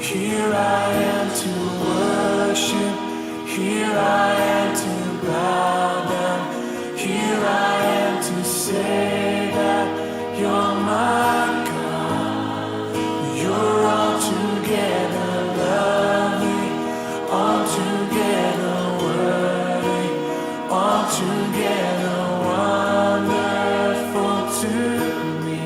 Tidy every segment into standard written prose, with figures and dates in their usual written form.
Here I am to worship. Here I am to bow down. Here I am to say that you're my God. You're altogether lovely, altogether worthy, altogether wonderful to me.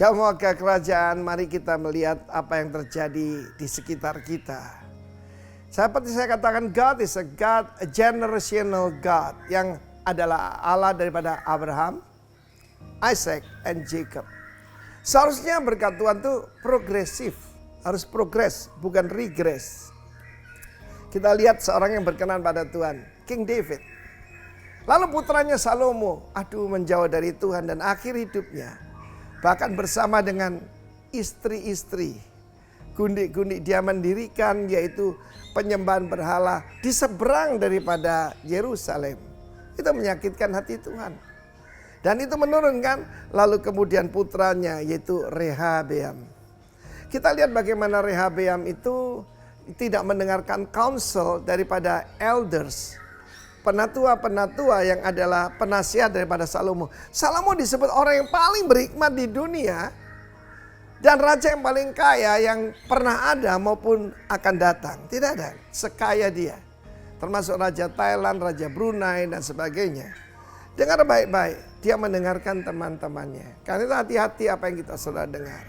Shalom warga kerajaan, mari kita melihat apa yang terjadi di sekitar kita. Seperti saya katakan, God is a God, a generational God, yang adalah Allah daripada Abraham, Isaac, and Jacob. Seharusnya berkat Tuhan itu progresif, harus progres, bukan regress. Kita lihat seorang yang berkenan pada Tuhan, King David. Lalu putranya Salomo, menjauh dari Tuhan dan akhir hidupnya, bahkan bersama dengan istri-istri, gundik-gundik dia mendirikan, yaitu penyembahan berhala di seberang daripada Yerusalem. Itu menyakitkan hati Tuhan. Dan itu menurunkan, lalu kemudian putranya yaitu Rehabeam. Kita lihat bagaimana Rehabeam itu tidak mendengarkan counsel daripada elders, penatua-penatua yang adalah penasihat daripada Salomo. Salomo disebut orang yang paling berhikmat di dunia dan raja yang paling kaya yang pernah ada maupun akan datang. Tidak ada sekaya dia. Termasuk Raja Thailand, Raja Brunei dan sebagainya. Dengar baik-baik, dia mendengarkan teman-temannya. Karena itu hati-hati apa yang kita sudah dengar.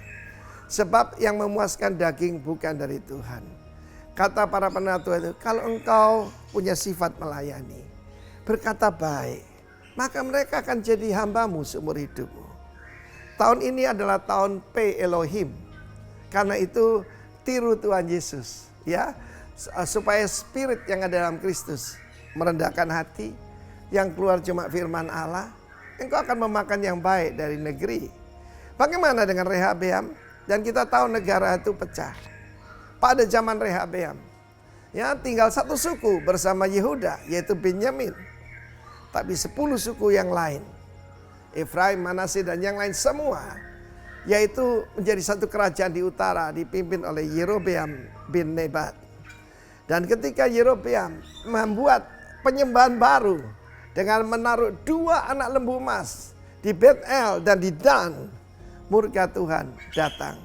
Sebab yang memuaskan daging bukan dari Tuhan. Kata para penatua itu, kalau engkau punya sifat melayani, berkata baik, maka mereka akan jadi hambamu seumur hidupmu. Tahun ini adalah tahun P Elohim. Karena itu tiru Tuhan Yesus, ya, supaya spirit yang ada dalam Kristus merendahkan hati, yang keluar cuma firman Allah, engkau akan memakan yang baik dari negeri. Bagaimana dengan Rehabeam? Dan kita tahu negara itu pecah. Pada zaman Rehabeam, ya, tinggal satu suku bersama Yehuda, yaitu Benyamin. Tapi 10 suku yang lain, Efraim, Manasye dan yang lain semua, yaitu menjadi satu kerajaan di utara dipimpin oleh Yerobeam bin Nebat. Dan ketika Yerobeam membuat penyembahan baru dengan menaruh 2 anak lembu emas di Bet-El dan di Dan, murka Tuhan datang.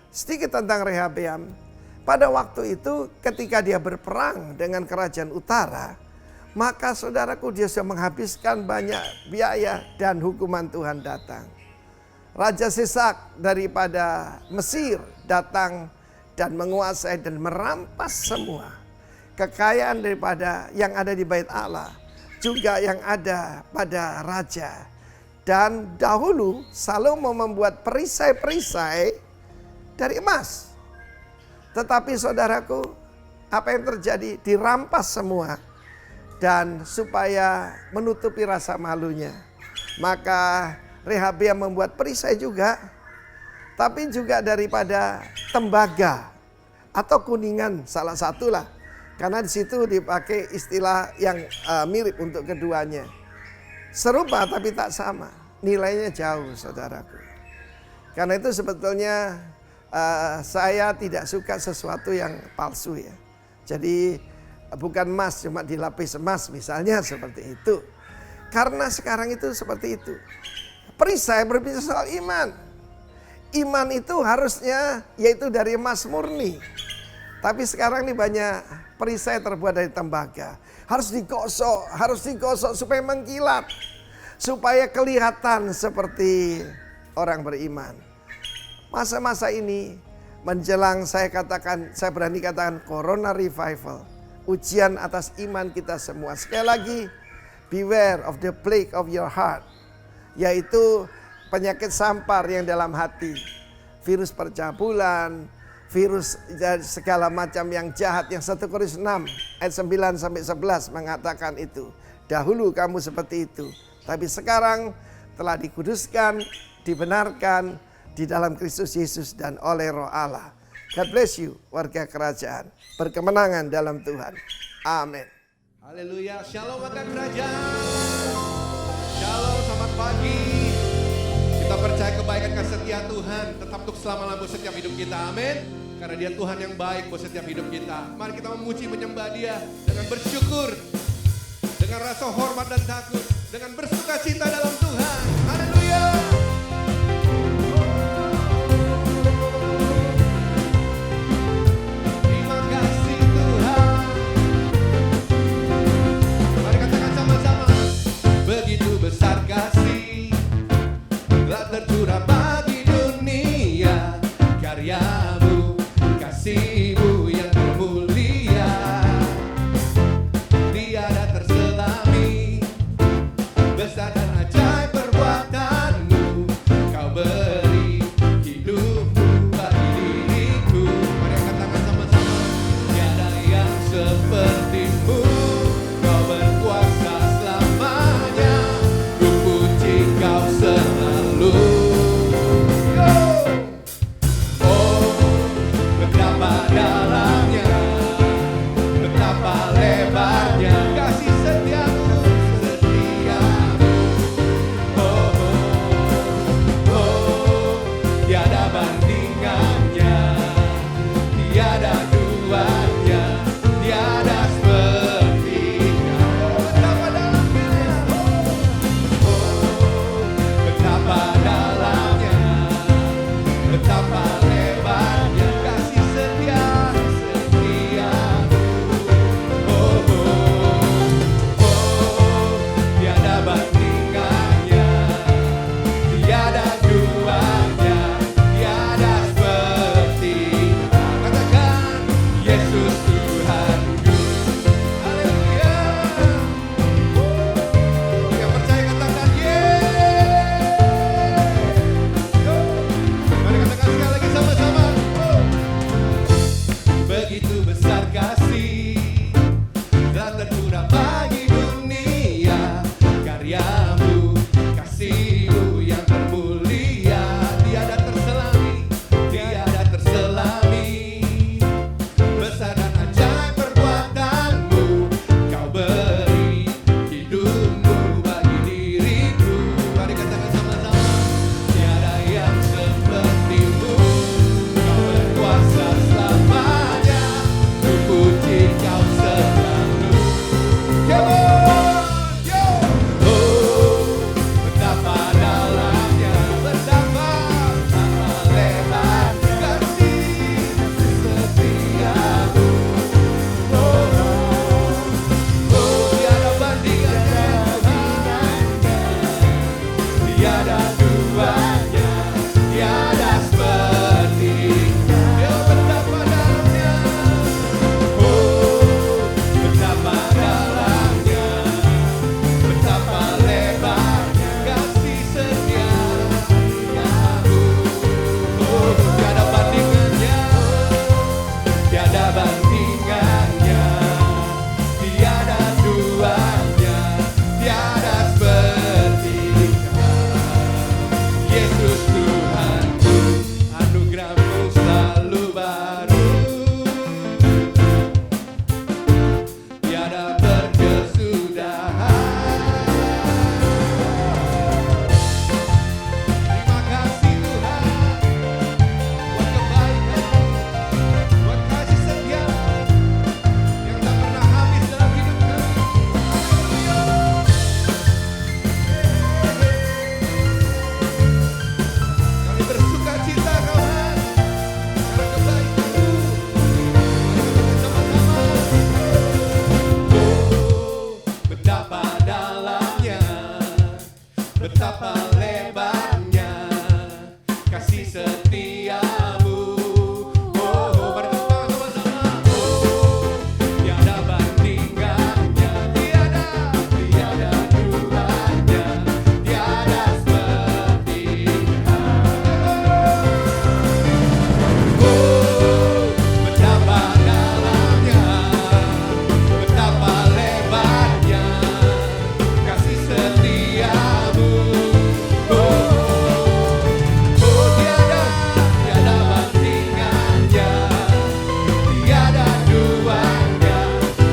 Sedikit tentang Rehabeam. Pada waktu itu ketika dia berperang dengan kerajaan utara, maka saudaraku dia sudah menghabiskan banyak biaya dan hukuman Tuhan datang. Raja Sisak daripada Mesir datang dan menguasai dan merampas semua kekayaan daripada yang ada di Bait Allah, juga yang ada pada raja. Dan dahulu Salomo membuat perisai-perisai dari emas. Tetapi saudaraku, apa yang terjadi? Dirampas semua. Dan supaya menutupi rasa malunya, maka Rehabeam membuat perisai juga. Tapi juga daripada tembaga atau kuningan, salah satulah. Karena di situ dipakai istilah yang mirip untuk keduanya. Serupa tapi tak sama. Nilainya jauh, saudaraku. Karena itu sebetulnya saya tidak suka sesuatu yang palsu ya. Jadi bukan emas cuma dilapis emas misalnya seperti itu. Karena sekarang itu seperti itu. Perisai berbicara soal iman. Iman itu harusnya yaitu dari emas murni. Tapi sekarang ini banyak perisai terbuat dari tembaga. Harus digosok supaya mengkilat. Supaya kelihatan seperti orang beriman. Masa-masa ini menjelang saya berani katakan Corona Revival. Ujian atas iman kita semua. Sekali lagi, beware of the plague of your heart. Yaitu penyakit sampar yang dalam hati. Virus percabulan, virus segala macam yang jahat. Yang 1 Korintus 6 ayat 9-11 mengatakan itu. Dahulu kamu seperti itu. Tapi sekarang telah dikuduskan, dibenarkan di dalam Kristus Yesus dan oleh Roh Allah. God bless you warga kerajaan. Berkemenangan dalam Tuhan. Amin. Haleluya. Shalom warga kerajaan. Shalom, selamat pagi. Kita percaya kebaikan kasih setia Tuhan tetap untuk selama-lamanya setiap hidup kita. Amin. Karena Dia Tuhan yang baik buat setiap hidup kita. Mari kita memuji menyembah Dia dengan bersyukur, dengan rasa hormat dan takut, dengan bersuka cita dalam Tuhan. Haleluya. Terima kasih Tuhan. Mari katakan sama-sama. Begitu besar kasih telah tercurah bagi dunia, karyamu, kasihmu yang mulia, tiada terselami, besar dan ajaib perbuatanmu.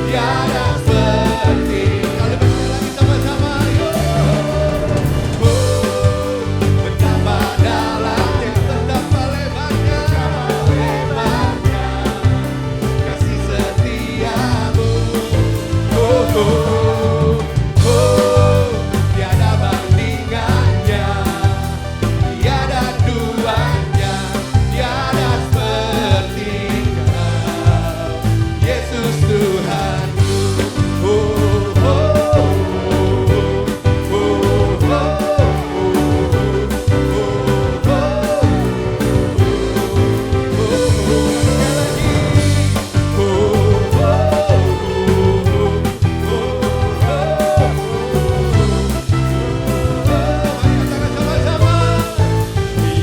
tiada seperti. Kali baca lagi sama-sama, yuk. Betapa dalamnya, betapa lebarnya kasih setiamu. Tiada bandingannya, tiada duanya, tiada seperti Kau, Yesus Tuhanku.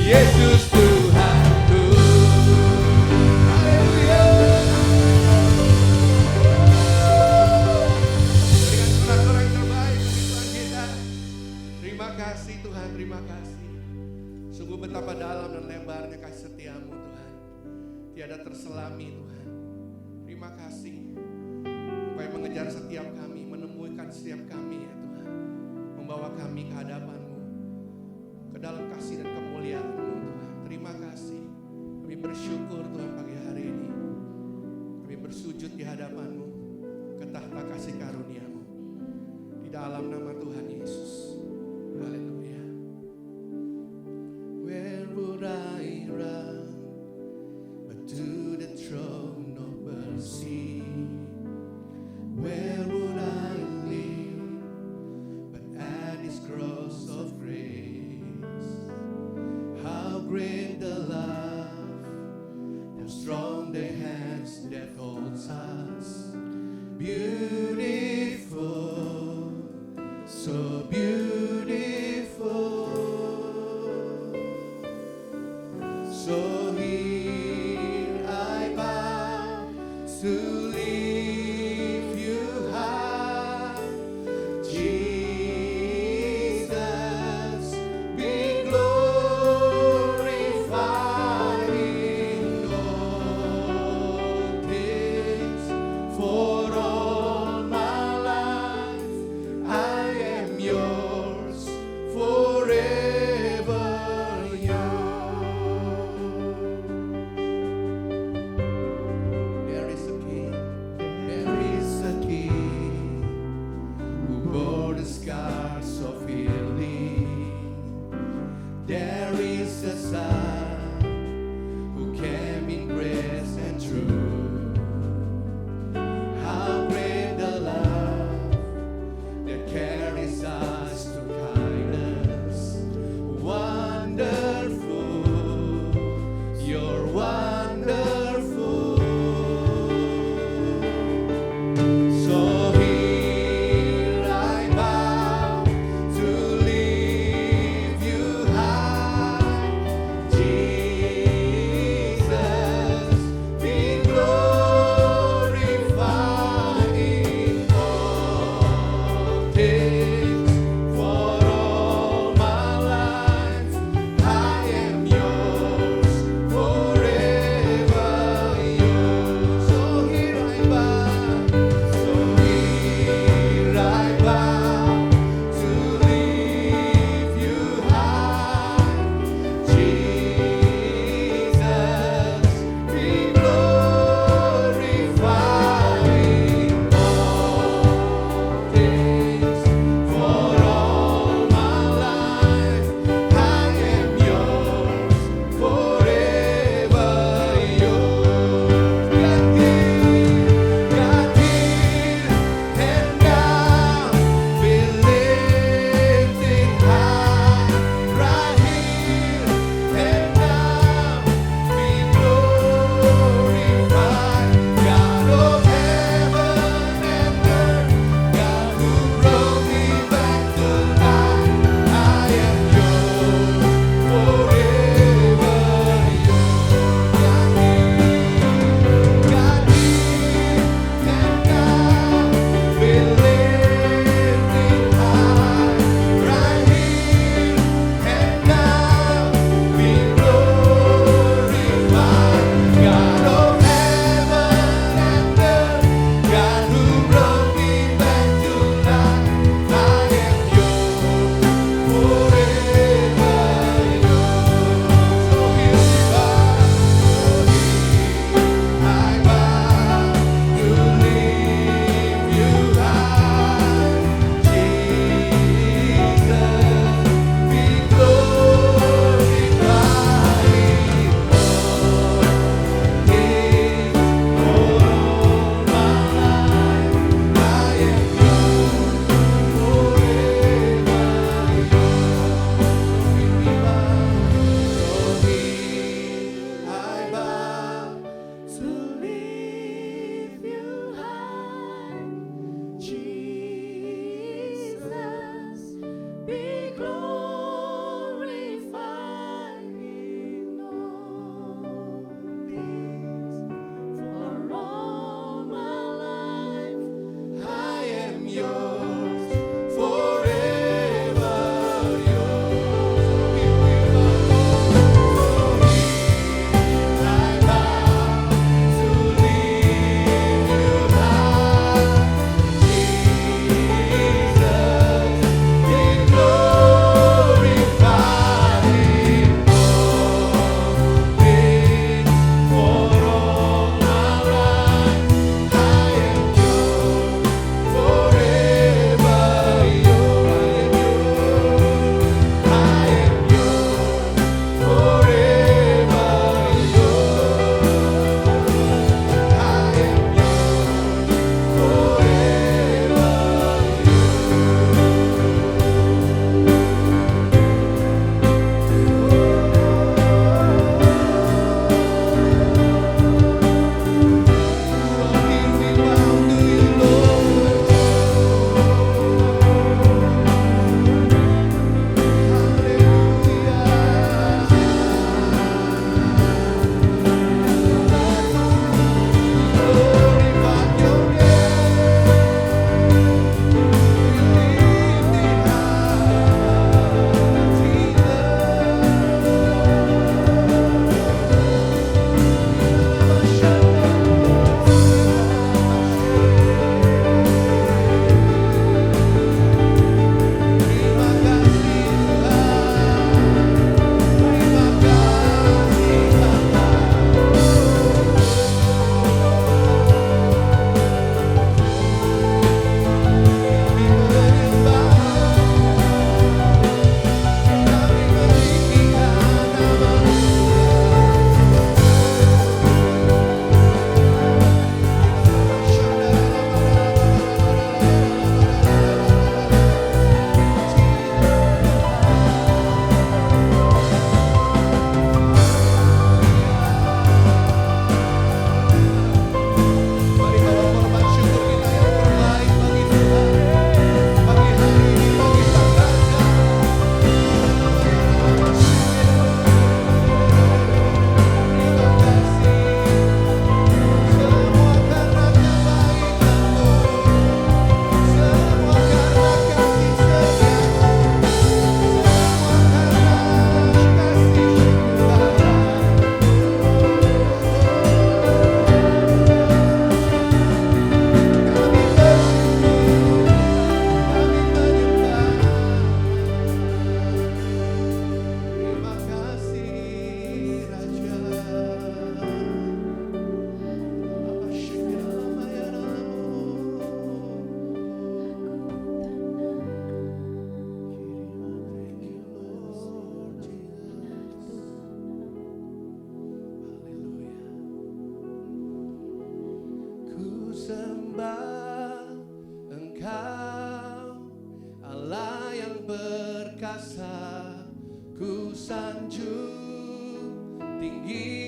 Yesus Tuhanku. Haleluya. Berikan sorak-sorai yang terbaik bagi Tuhan kita. Terima kasih Tuhan, terima kasih. Sungguh betapa dalam dan lebarnya kasih setiamu Tuhan. Tiada terselami Tuhan. Terima kasih. Engkau yang mengejar setiap kami, menemukan setiap kami ya Tuhan. Membawa kami ke hadapan-Mu, ke dalam kasih dan kemuliaan-Mu Tuhan. Terima kasih. Kami bersyukur Tuhan pagi hari ini. Kami bersujud di hadapan-Mu, ke tahta kasih karunia-Mu. Di dalam nama Tuhan Yesus. Haleluya. Where would I run but to the throne of mercy? Where would I live but at His cross of grace? How great the love, how strong the hands that holds us. Beautiful, so beautiful. So here I bow to lift you high, Jesus, be glorified in all things. For all my life I am yours. Engkau Allah yang perkasa, ku sanjung tinggi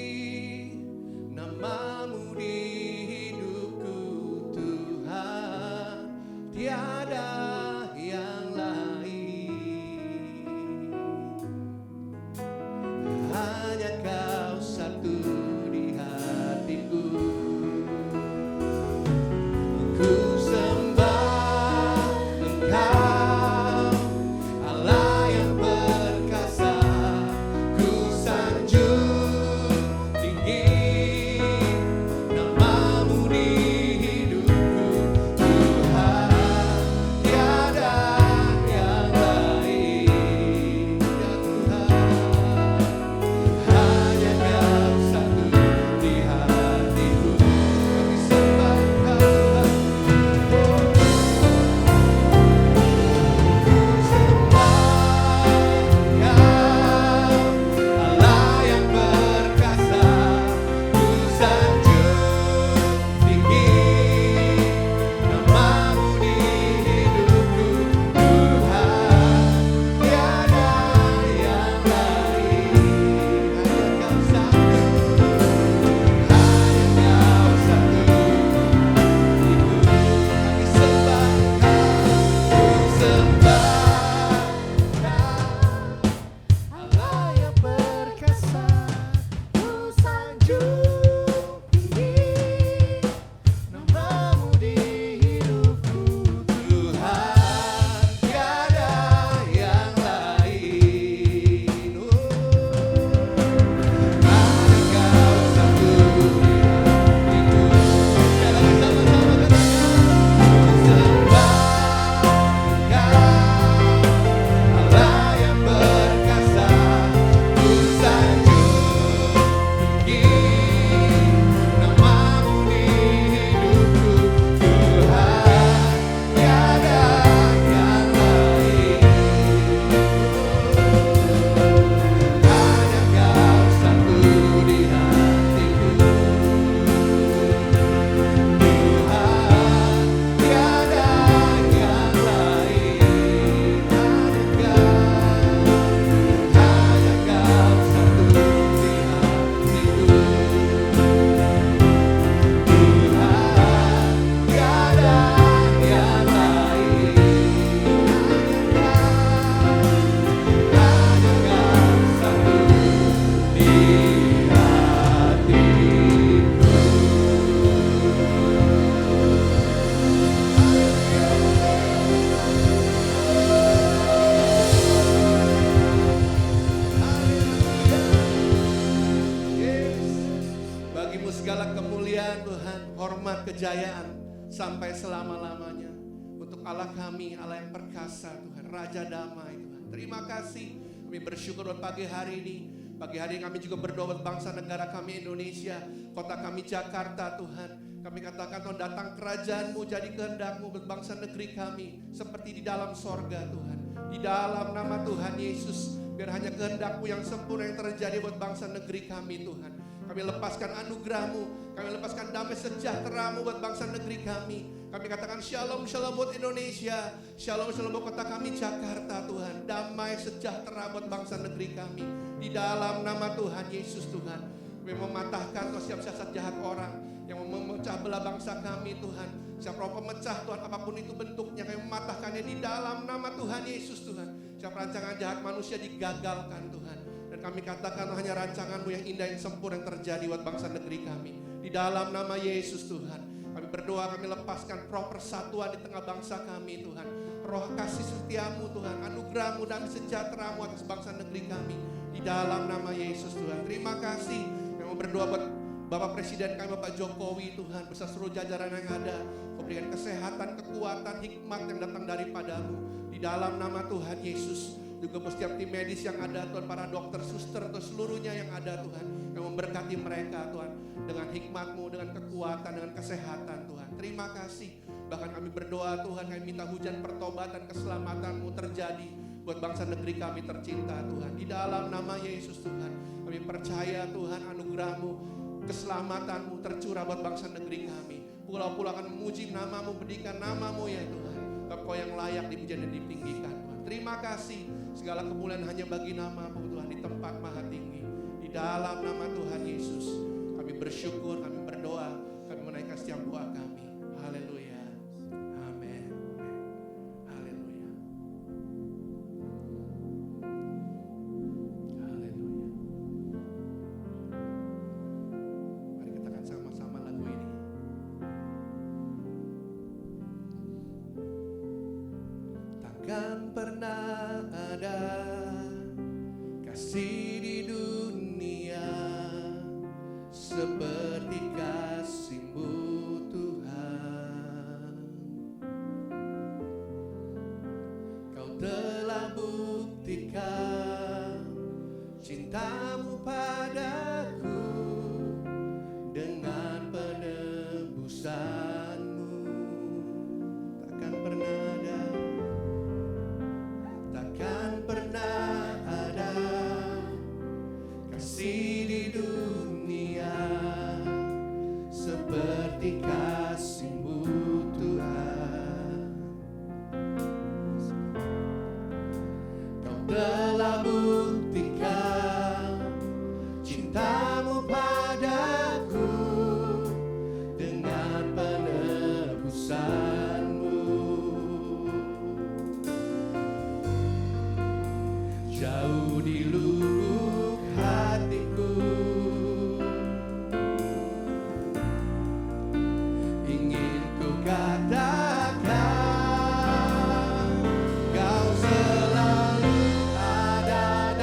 namamu di hidupku Tuhan, tiada yang lain, hanya Kau satu di hatiku. Ku sembah Engkau Allah yang perkasa, ku sanjung tinggi namamu di hidupku Tuhan, tiada yang lain, ya Tuhan, hanya Kau satu di hatiku. Kami sembah Kau Tuhan. Allah yang perkasa, ku sanjung tinggi namamu di hidupku Tuhan, tiada yang lain, hanya Kau satu, hanya Kau satu. Kami sembah Kau, ku sembah Allah yang perkasa, ku sanjung tinggi namamu di hidupku Tuhan, tiada yang lain, hanya Kau satu di hatiku. Sekali lagi sama-sama katakan, Allah yang perkasa, ku sanjung tinggi namamu di hidupku Tuhan, tiada yang lain, hanya Kau satu di hatiku Tuhan, tiada yang lain, hanya Kau satu di hatiku Tuhan, tiada yang lain, hanya Kau satu di Bagimu segala kemuliaan Tuhan, hormat, kejayaan sampai selama-lamanya. Untuk Allah kami, Allah yang perkasa Tuhan, Raja damai Tuhan. Terima kasih, kami bersyukur buat pagi hari ini. Pagi hari ini kami juga berdoa buat bangsa negara kami Indonesia, kota kami Jakarta Tuhan. Kami katakan Tuhan, datang kerajaan-Mu, jadi kehendak-Mu buat bangsa negeri kami, seperti di dalam sorga Tuhan. Di dalam nama Tuhan Yesus, biar hanya kehendak-Mu yang sempurna yang terjadi buat bangsa negeri kami Tuhan. Kami lepaskan anugerah-Mu, kami lepaskan damai sejahtera-Mu buat bangsa negeri kami. Kami katakan shalom, shalom buat Indonesia, shalom, shalom buat kota kami Jakarta Tuhan. Damai sejahtera buat bangsa negeri kami. Di dalam nama Tuhan Yesus Tuhan. Kami mematahkan setiap siasat jahat orang yang memecah belah bangsa kami Tuhan. Siapa roh pemecah Tuhan, apapun itu bentuknya, kami mematahkannya di dalam nama Tuhan Yesus Tuhan. Siapa rancangan jahat manusia digagalkan Tuhan. Dan kami katakan hanya rancangan-Mu yang indah, yang sempurna yang terjadi buat bangsa negeri kami. Di dalam nama Yesus Tuhan. Kami berdoa, kami lepaskan roh persatuan di tengah bangsa kami Tuhan. Roh kasih setia-Mu Tuhan, anugerah-Mu dan sejahtera-Mu atas bangsa negeri kami. Di dalam nama Yesus Tuhan. Terima kasih. Kami berdoa buat Bapak Presiden kami, Bapak Jokowi Tuhan, beserta seluruh jajaran yang ada. Kau berikan kesehatan, kekuatan, hikmat yang datang daripada-Mu. Di dalam nama Tuhan Yesus. Juga buat setiap tim medis yang ada Tuhan, para dokter, suster, atau seluruhnya yang ada Tuhan, yang memberkati mereka Tuhan, dengan hikmat-Mu, dengan kekuatan, dengan kesehatan Tuhan. Terima kasih. Bahkan kami berdoa Tuhan, kami minta hujan pertobatan, keselamatan-Mu terjadi buat bangsa negeri kami tercinta Tuhan. Di dalam nama Yesus Tuhan, kami percaya Tuhan, anugerah-Mu, keselamatan-Mu tercurah buat bangsa negeri kami. Pulau-pulau akan memuji nama-Mu, meninggikan nama-Mu ya Tuhan. Engkau yang layak dipuja dan ditinggikan Tuhan. Terima kasih, segala kemuliaan hanya bagi nama-Mu Tuhan di tempat maha tinggi. Di dalam nama Tuhan Yesus, kami bersyukur, kami berdoa, kami menaikkan setiap doa kami. Haleluya. Amin. Haleluya. Haleluya. Mari kita akan sama-sama lagu ini. Takkan pernah ada kasih di dunia seperti kasih-Mu Tuhan. Kau telah buktikan cinta-Mu padaku dengan penebusan-Mu. Takkan pernah ada, takkan pernah ada kasih di dunia seperti kasih-Mu Tuhan. Kau telah buktikan cinta-Mu padaku dengan penebusan-Mu. Jauh di lubuk hatiku ingin ku katakan, Kau selalu ada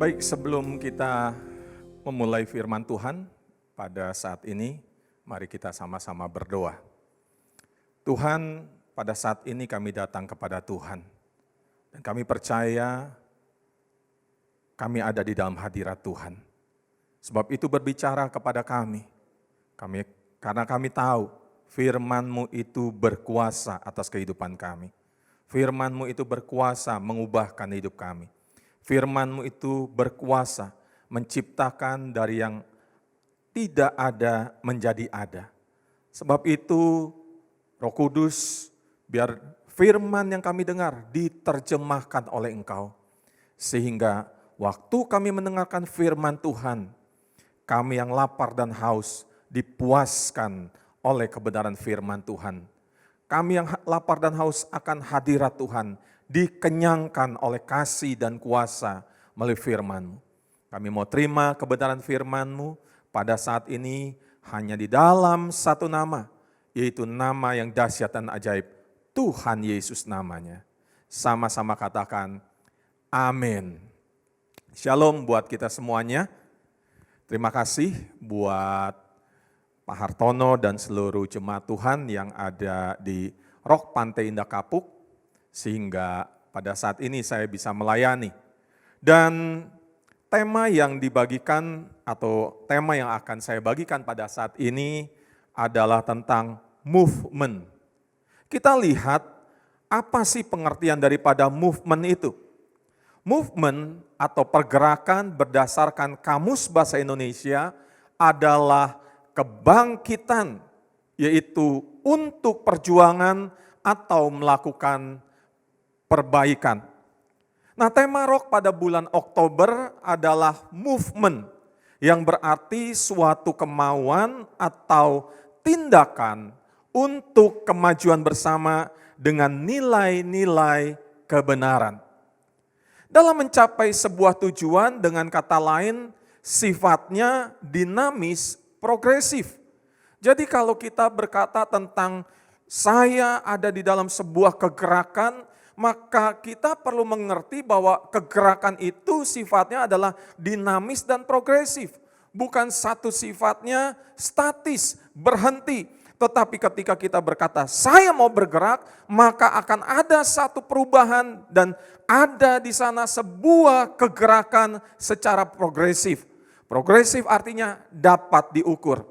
Baik, sebelum kita memulai firman Tuhan pada saat ini, mari kita sama-sama berdoa. Tuhan, pada saat ini kami datang kepada Tuhan. Dan kami percaya kami ada di dalam hadirat Tuhan. Sebab itu berbicara kepada kami. Karena kami tahu firman-Mu itu berkuasa atas kehidupan kami. Firman-Mu itu berkuasa mengubahkan hidup kami. Firman-Mu itu berkuasa menciptakan dari yang tidak ada menjadi ada. Sebab itu Roh Kudus, biar firman yang kami dengar diterjemahkan oleh Engkau. Sehingga waktu kami mendengarkan firman Tuhan, kami yang lapar dan haus dipuaskan oleh kebenaran firman Tuhan. Kami yang lapar dan haus akan hadirat Tuhan, dikenyangkan oleh kasih dan kuasa melalui firman-Mu. Kami mau terima kebenaran firman-Mu pada saat ini hanya di dalam satu nama, yaitu nama yang dahsyat dan ajaib, Tuhan Yesus namanya. Sama-sama katakan, amin. Shalom buat kita semuanya. Terima kasih buat Pak Hartono dan seluruh jemaat Tuhan yang ada di Rock Pantai Indah Kapuk, sehingga pada saat ini saya bisa melayani. Dan tema yang dibagikan atau tema yang akan saya bagikan pada saat ini adalah tentang movement. Kita lihat apa sih pengertian daripada movement itu. Movement atau pergerakan berdasarkan Kamus Bahasa Indonesia adalah kebangkitan, yaitu untuk perjuangan atau melakukan perbaikan. Nah, tema Rock pada bulan Oktober adalah movement, yang berarti suatu kemauan atau tindakan untuk kemajuan bersama dengan nilai-nilai kebenaran. Dalam mencapai sebuah tujuan, dengan kata lain, sifatnya dinamis, progresif. Jadi kalau kita berkata tentang saya ada di dalam sebuah kegerakan, maka kita perlu mengerti bahwa kegerakan itu sifatnya adalah dinamis dan progresif. Bukan satu sifatnya statis, berhenti. Tetapi ketika kita berkata, saya mau bergerak, maka akan ada satu perubahan dan ada di sana sebuah kegerakan secara progresif. Progresif artinya dapat diukur.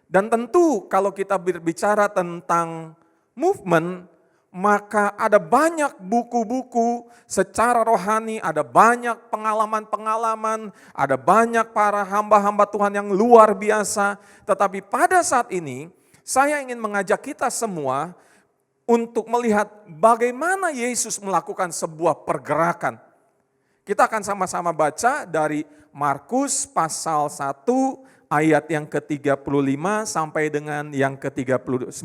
Dan tentu kalau kita berbicara tentang movement, maka ada banyak buku-buku secara rohani, ada banyak pengalaman-pengalaman, ada banyak para hamba-hamba Tuhan yang luar biasa. Tetapi pada saat ini, saya ingin mengajak kita semua untuk melihat bagaimana Yesus melakukan sebuah pergerakan. Kita akan sama-sama baca dari Markus pasal 1 ayat yang ke-35 sampai dengan yang ke-39.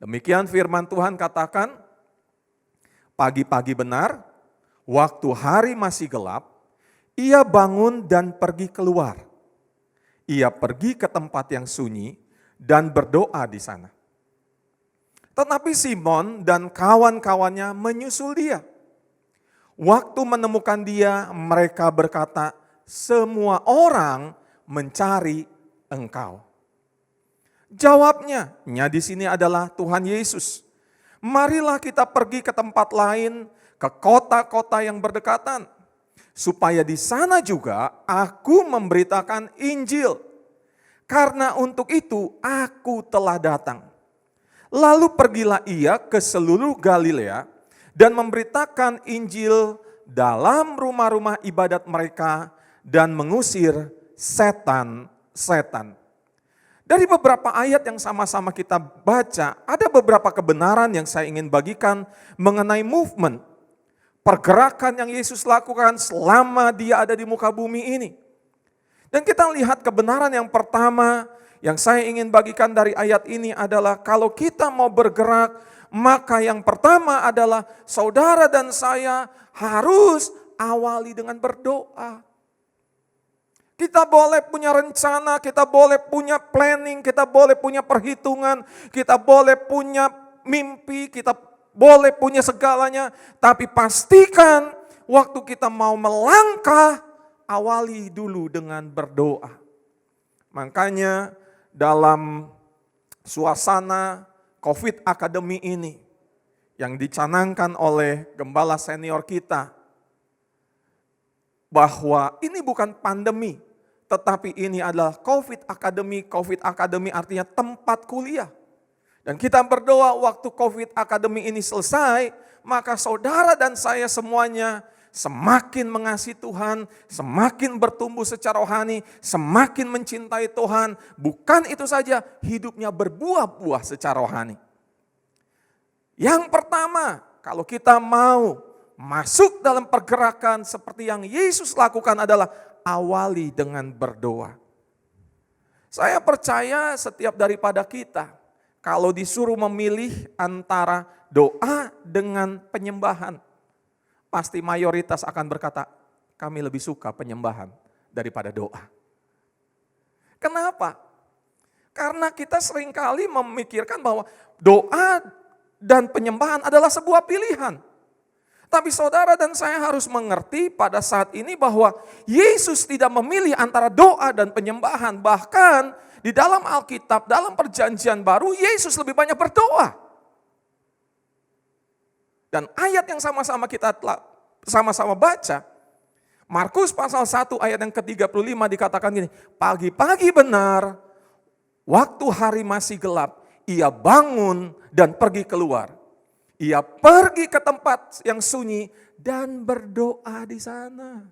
Demikian firman Tuhan katakan, pagi-pagi benar, waktu hari masih gelap, ia bangun dan pergi keluar. Ia pergi ke tempat yang sunyi dan berdoa di sana. Tetapi Simon dan kawan-kawannya menyusul dia. Waktu menemukan dia, mereka berkata, semua orang mencari engkau. Jawabnya di sini adalah Tuhan Yesus. Marilah kita pergi ke tempat lain, ke kota-kota yang berdekatan, supaya di sana juga aku memberitakan Injil. Karena untuk itu aku telah datang. Lalu pergilah ia ke seluruh Galilea dan memberitakan Injil dalam rumah-rumah ibadat mereka dan mengusir setan-setan. Dari beberapa ayat yang sama-sama kita baca, ada beberapa kebenaran yang saya ingin bagikan mengenai movement. Pergerakan yang Yesus lakukan selama dia ada di muka bumi ini. Dan kita lihat kebenaran yang pertama yang saya ingin bagikan dari ayat ini adalah kalau kita mau bergerak, maka yang pertama adalah saudara dan saya harus awali dengan berdoa. Kita boleh punya rencana, kita boleh punya planning, kita boleh punya perhitungan, kita boleh punya mimpi, kita boleh punya segalanya. Tapi pastikan waktu kita mau melangkah, awali dulu dengan berdoa. Makanya dalam suasana COVID Academy ini yang dicanangkan oleh gembala senior kita, bahwa ini bukan pandemi, tetapi ini adalah COVID Academy. COVID Academy artinya tempat kuliah. Dan kita berdoa waktu COVID Academy ini selesai, maka saudara dan saya semuanya semakin mengasihi Tuhan, semakin bertumbuh secara rohani, semakin mencintai Tuhan. Bukan itu saja, hidupnya berbuah-buah secara rohani. Yang pertama, kalau kita mau masuk dalam pergerakan seperti yang Yesus lakukan adalah awali dengan berdoa. Saya percaya setiap daripada kita, kalau disuruh memilih antara doa dengan penyembahan, pasti mayoritas akan berkata, kami lebih suka penyembahan daripada doa. Kenapa? Karena kita seringkali memikirkan bahwa doa dan penyembahan adalah sebuah pilihan. Tapi saudara dan saya harus mengerti pada saat ini bahwa Yesus tidak memilih antara doa dan penyembahan. Bahkan di dalam Alkitab, dalam perjanjian baru, Yesus lebih banyak berdoa. Dan ayat yang sama-sama kita sama-sama baca, Markus pasal 1 ayat yang ke-35 dikatakan gini, pagi-pagi benar, waktu hari masih gelap, ia bangun dan pergi keluar. Ia pergi ke tempat yang sunyi dan berdoa di sana.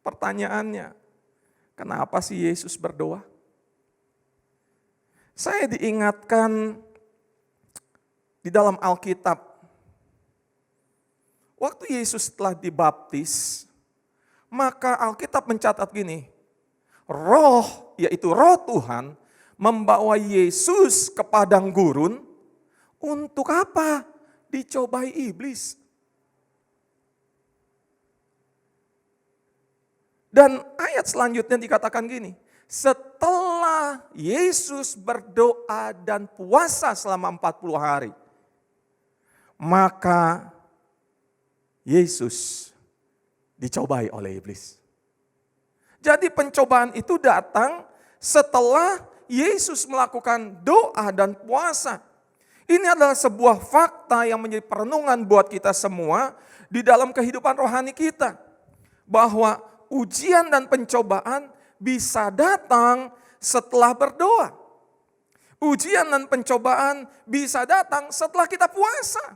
Pertanyaannya, kenapa sih Yesus berdoa? Saya diingatkan di dalam Alkitab, waktu Yesus telah dibaptis, maka Alkitab mencatat gini, roh, yaitu roh Tuhan, membawa Yesus ke padang gurun. Untuk apa? Dicobai iblis. Dan ayat selanjutnya dikatakan gini, setelah Yesus berdoa dan puasa selama 40 hari, maka Yesus dicobai oleh iblis. Jadi pencobaan itu datang setelah Yesus melakukan doa dan puasa. Ini adalah sebuah fakta yang menjadi perenungan buat kita semua di dalam kehidupan rohani kita. Bahwa ujian dan pencobaan bisa datang setelah berdoa. Ujian dan pencobaan bisa datang setelah kita puasa.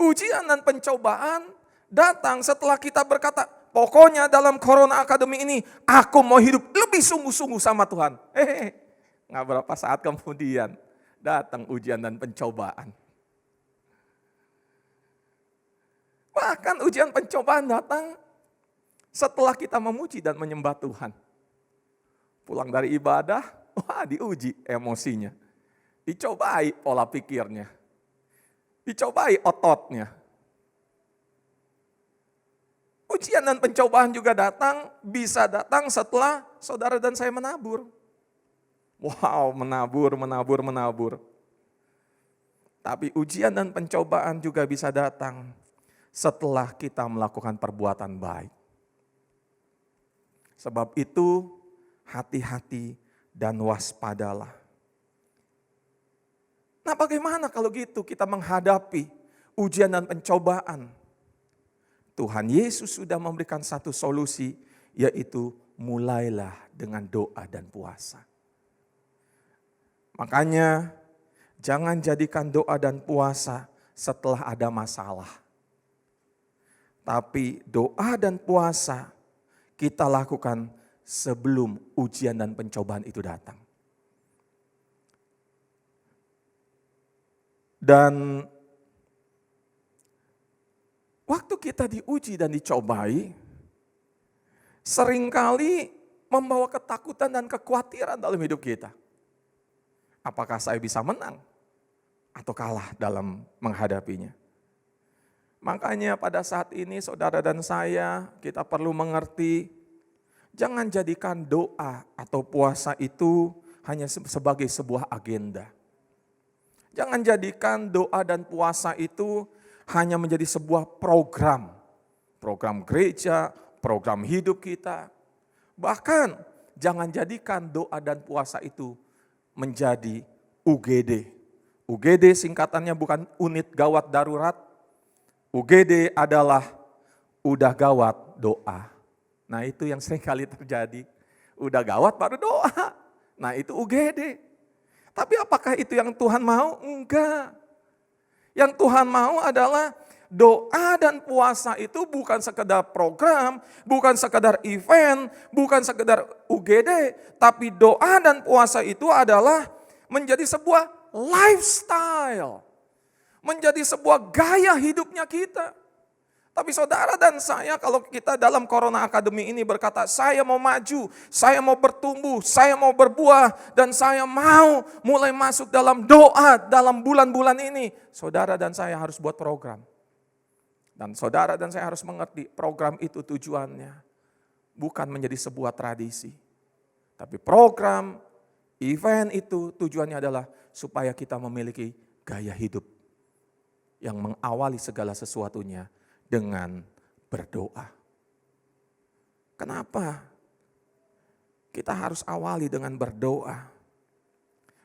Ujian dan pencobaan datang setelah kita berkata, pokoknya dalam Corona Academy ini aku mau hidup lebih sungguh-sungguh sama Tuhan. Nggak berapa saat kemudian datang ujian dan pencobaan. Bahkan ujian pencobaan datang setelah kita memuji dan menyembah Tuhan. Pulang dari ibadah, wah diuji emosinya. Dicobai pola pikirnya. Dicobai ototnya. Ujian dan pencobaan juga datang, bisa datang setelah saudara dan saya menabur. Wow, menabur. Tapi ujian dan pencobaan juga bisa datang setelah kita melakukan perbuatan baik. Sebab itu, hati-hati dan waspadalah. Nah, bagaimana kalau gitu kita menghadapi ujian dan pencobaan? Tuhan Yesus sudah memberikan satu solusi, yaitu mulailah dengan doa dan puasa. Makanya jangan jadikan doa dan puasa setelah ada masalah. Tapi doa dan puasa kita lakukan sebelum ujian dan pencobaan itu datang. Dan waktu kita diuji dan dicobai, seringkali membawa ketakutan dan kekhawatiran dalam hidup kita. Apakah saya bisa menang atau kalah dalam menghadapinya? Makanya pada saat ini saudara dan saya, kita perlu mengerti, jangan jadikan doa atau puasa itu hanya sebagai sebuah agenda. Jangan jadikan doa dan puasa itu hanya menjadi sebuah program. program gereja, program hidup kita. Bahkan jangan jadikan doa dan puasa itu menjadi UGD. UGD singkatannya bukan unit gawat darurat. UGD adalah udah gawat doa. Nah itu yang seringkali terjadi. Udah gawat baru doa. Nah itu UGD. Tapi apakah itu yang Tuhan mau? Enggak. Yang Tuhan mau adalah doa dan puasa itu bukan sekedar program, bukan sekedar event, bukan sekedar UGD. Tapi doa dan puasa itu adalah menjadi sebuah lifestyle. Menjadi sebuah gaya hidupnya kita. Tapi saudara dan saya kalau kita dalam Corona Academy ini berkata, saya mau maju, saya mau bertumbuh, saya mau berbuah, dan saya mau mulai masuk dalam doa dalam bulan-bulan ini. Saudara dan saya harus buat program. Dan saudara dan saya harus mengerti program itu tujuannya bukan menjadi sebuah tradisi. Tapi program, event itu tujuannya adalah supaya kita memiliki gaya hidup yang mengawali segala sesuatunya dengan berdoa. Kenapa kita harus awali dengan berdoa?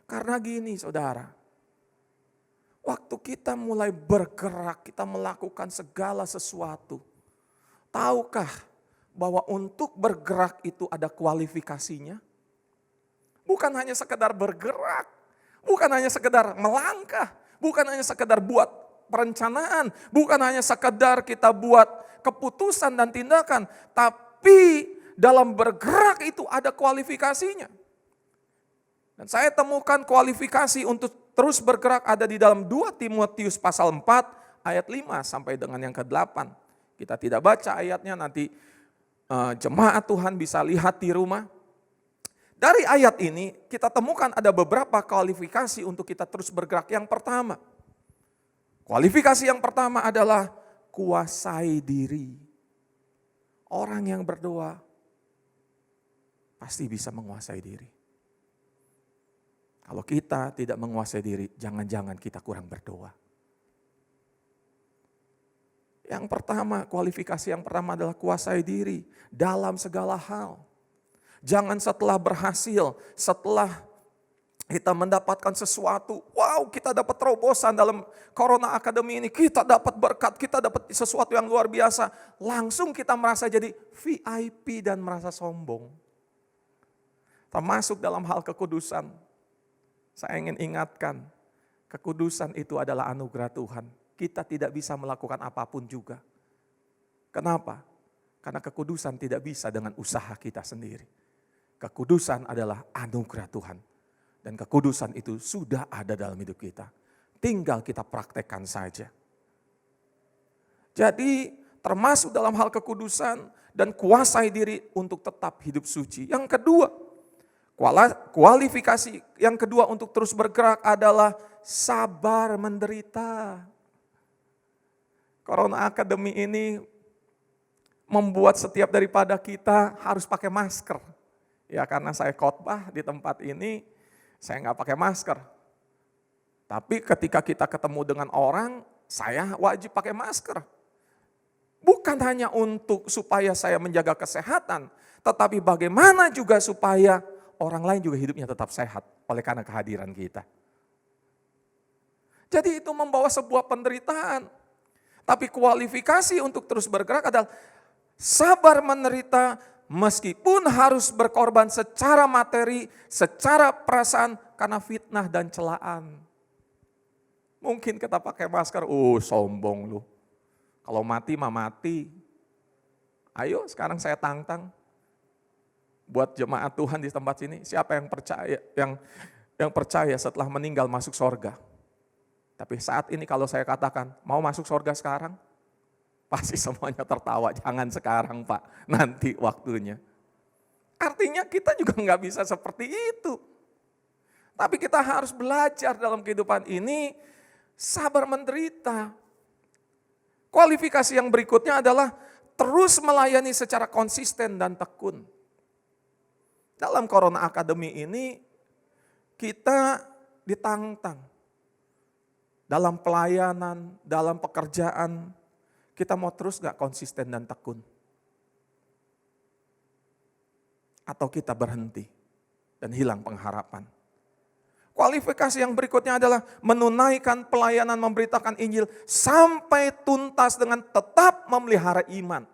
Karena gini saudara, waktu kita mulai bergerak, kita melakukan segala sesuatu. Tahukah bahwa untuk bergerak itu ada kualifikasinya? Bukan hanya sekedar bergerak, bukan hanya sekedar melangkah, bukan hanya sekedar buat perencanaan, bukan hanya sekedar kita buat keputusan dan tindakan, tapi dalam bergerak itu ada kualifikasinya. Dan saya temukan kualifikasi untuk terus bergerak ada di dalam 2 Timotius pasal 4 ayat 5 sampai dengan yang ke-8. Kita tidak baca ayatnya, nanti jemaat Tuhan bisa lihat di rumah. Dari ayat ini kita temukan ada beberapa kualifikasi untuk kita terus bergerak. Yang pertama, kualifikasi yang pertama adalah kuasai diri. Orang yang berdoa pasti bisa menguasai diri. Kalau kita tidak menguasai diri, jangan-jangan kita kurang berdoa. Yang pertama, kualifikasi yang pertama adalah kuasai diri dalam segala hal. Jangan setelah berhasil, setelah kita mendapatkan sesuatu, wow kita dapat terobosan dalam Corona Academy ini, kita dapat berkat, kita dapat sesuatu yang luar biasa. Langsung kita merasa jadi VIP dan merasa sombong. Termasuk dalam hal kekudusan. Saya ingin ingatkan, kekudusan itu adalah anugerah Tuhan. Kita tidak bisa melakukan apapun juga. Kenapa? Karena kekudusan tidak bisa dengan usaha kita sendiri. Kekudusan adalah anugerah Tuhan. Dan kekudusan itu sudah ada dalam hidup kita. Tinggal kita praktekkan saja. Jadi termasuk dalam hal kekudusan dan kuasai diri untuk tetap hidup suci. Yang kedua, kualifikasi yang kedua untuk terus bergerak adalah sabar menderita. Corona Academy ini membuat setiap daripada kita harus pakai masker. Ya karena saya khotbah di tempat ini, saya nggak pakai masker. Tapi ketika kita ketemu dengan orang, saya wajib pakai masker. Bukan hanya untuk supaya saya menjaga kesehatan, tetapi bagaimana juga supaya orang lain juga hidupnya tetap sehat oleh karena kehadiran kita. Jadi itu membawa sebuah penderitaan. Tapi kualifikasi untuk terus bergerak adalah sabar menderita meskipun harus berkorban secara materi, secara perasaan karena fitnah dan celaan. Mungkin kita pakai masker, sombong lu. Kalau mati mah mati. Ayo sekarang saya tantang. Buat jemaat Tuhan di tempat sini, siapa yang percaya yang percaya setelah meninggal masuk sorga? Tapi saat ini kalau saya katakan, mau masuk sorga sekarang? Pasti semuanya tertawa, jangan sekarang Pak, nanti waktunya. Artinya kita juga nggak bisa seperti itu. Tapi kita harus belajar dalam kehidupan ini, sabar menderita. Kualifikasi yang berikutnya adalah terus melayani secara konsisten dan tekun. Dalam Corona Academy ini kita ditantang dalam pelayanan, dalam pekerjaan. Kita mau terus gak konsisten dan tekun? Atau kita berhenti dan hilang pengharapan? Kualifikasi yang berikutnya adalah menunaikan pelayanan memberitakan Injil sampai tuntas dengan tetap memelihara iman.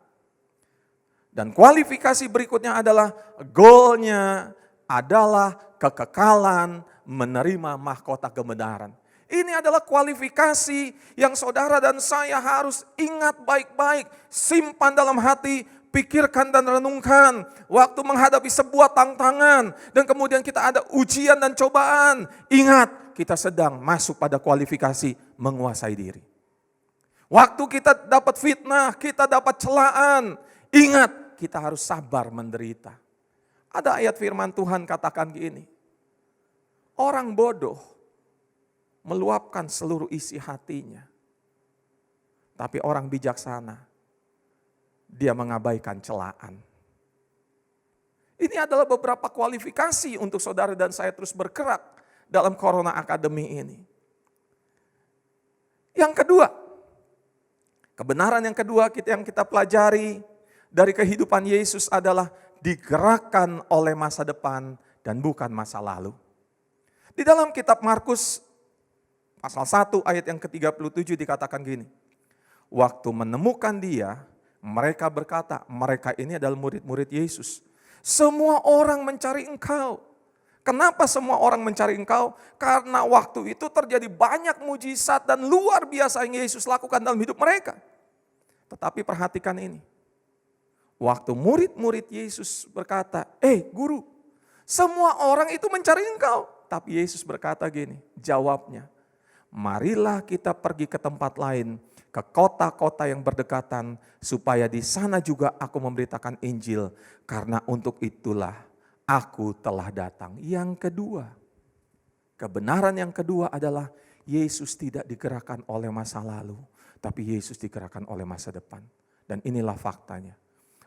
Dan kualifikasi berikutnya adalah goalnya adalah kekekalan menerima mahkota kebenaran. Ini adalah kualifikasi yang saudara dan saya harus ingat baik-baik, simpan dalam hati, pikirkan dan renungkan waktu menghadapi sebuah tantangan dan kemudian kita ada ujian dan cobaan. Ingat, kita sedang masuk pada kualifikasi menguasai diri. Waktu kita dapat fitnah, kita dapat celaan, ingat kita harus sabar menderita. Ada ayat firman Tuhan katakan gini, orang bodoh meluapkan seluruh isi hatinya, tapi orang bijaksana dia mengabaikan celaan. Ini adalah beberapa kualifikasi untuk saudara dan saya terus bergerak dalam Corona Academy ini. Yang kedua, kebenaran yang kedua yang kita pelajari dari kehidupan Yesus adalah digerakkan oleh masa depan dan bukan masa lalu. Di dalam kitab Markus pasal 1 ayat yang ke-37 dikatakan gini, waktu menemukan dia, mereka berkata, mereka ini adalah murid-murid Yesus. Semua orang mencari engkau. Kenapa semua orang mencari engkau? Karena waktu itu terjadi banyak mujizat dan luar biasa yang Yesus lakukan dalam hidup mereka. Tetapi perhatikan ini. Waktu murid-murid Yesus berkata, guru, semua orang itu mencari engkau. Tapi Yesus berkata gini, jawabnya, marilah kita pergi ke tempat lain, ke kota-kota yang berdekatan, supaya di sana juga aku memberitakan Injil, karena untuk itulah aku telah datang. Yang kedua, kebenaran yang kedua adalah Yesus tidak digerakkan oleh masa lalu, tapi Yesus digerakkan oleh masa depan. Dan inilah faktanya.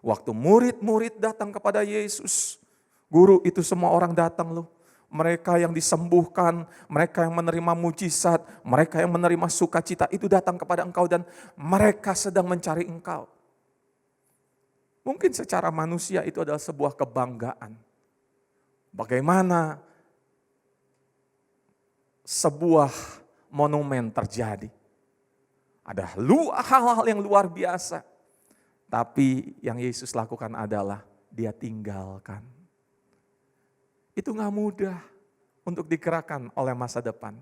Waktu murid-murid datang kepada Yesus, guru itu semua orang datang loh. Mereka yang disembuhkan, mereka yang menerima mujizat, mereka yang menerima sukacita itu datang kepada engkau dan mereka sedang mencari engkau. Mungkin secara manusia itu adalah sebuah kebanggaan. Bagaimana sebuah monumen terjadi. Ada hal-hal yang luar biasa. Tapi yang Yesus lakukan adalah dia tinggalkan. Itu gak mudah untuk digerakkan oleh masa depan.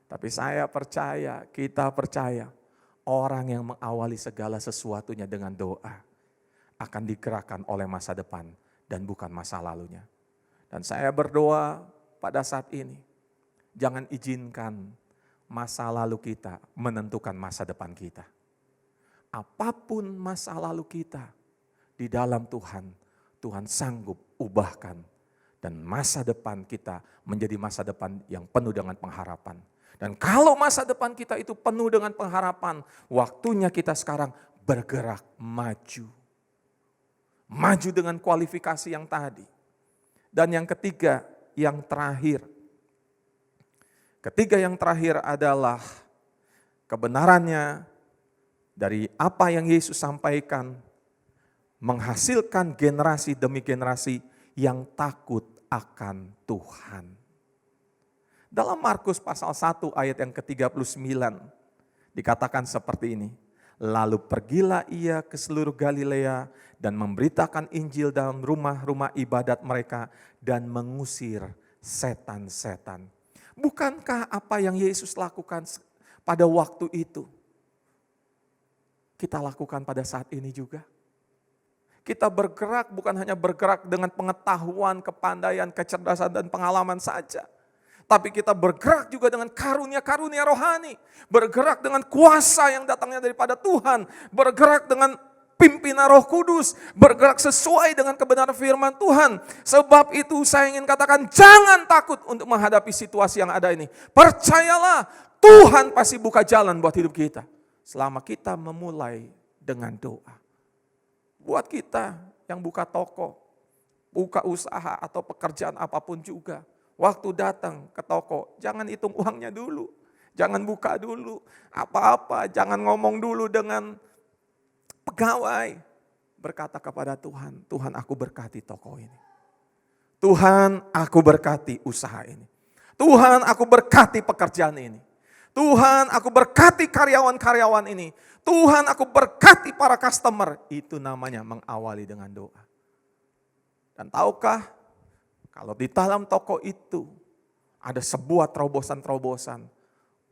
Tapi saya percaya, kita percaya, orang yang mengawali segala sesuatunya dengan doa akan digerakkan oleh masa depan dan bukan masa lalunya. Dan saya berdoa pada saat ini, jangan izinkan masa lalu kita menentukan masa depan kita. Apapun masa lalu kita, di dalam Tuhan, Tuhan sanggup ubahkan. Dan masa depan kita menjadi masa depan yang penuh dengan pengharapan. Dan kalau masa depan kita itu penuh dengan pengharapan, waktunya kita sekarang bergerak maju. Maju dengan kualifikasi yang tadi. Dan yang ketiga, yang terakhir. Ketiga yang terakhir adalah kebenarannya dari apa yang Yesus sampaikan menghasilkan generasi demi generasi yang takut akan Tuhan. Dalam Markus pasal 1 ayat yang ke-39 dikatakan seperti ini. Lalu pergilah ia ke seluruh Galilea dan memberitakan Injil dalam rumah-rumah ibadat mereka dan mengusir setan-setan. Bukankah apa yang Yesus lakukan pada waktu itu kita lakukan pada saat ini juga? Kita bergerak bukan hanya bergerak dengan pengetahuan, kepandaian, kecerdasan dan pengalaman saja. Tapi kita bergerak juga dengan karunia-karunia rohani. Bergerak dengan kuasa yang datangnya daripada Tuhan. Bergerak dengan pimpinan Roh Kudus. Bergerak sesuai dengan kebenaran firman Tuhan. Sebab itu saya ingin katakan jangan takut untuk menghadapi situasi yang ada ini. Percayalah Tuhan pasti buka jalan buat hidup kita. Selama kita memulai dengan doa. Buat kita yang buka toko, buka usaha atau pekerjaan apapun juga. Waktu datang ke toko, jangan hitung uangnya dulu. Jangan buka dulu apa-apa, jangan ngomong dulu dengan pegawai berkata kepada Tuhan, Tuhan aku berkati toko ini. Tuhan aku berkati usaha ini. Tuhan aku berkati pekerjaan ini. Tuhan aku berkati karyawan-karyawan ini. Tuhan aku berkati para customer. Itu namanya mengawali dengan doa. Dan tahukah kalau di dalam toko itu ada sebuah terobosan-terobosan,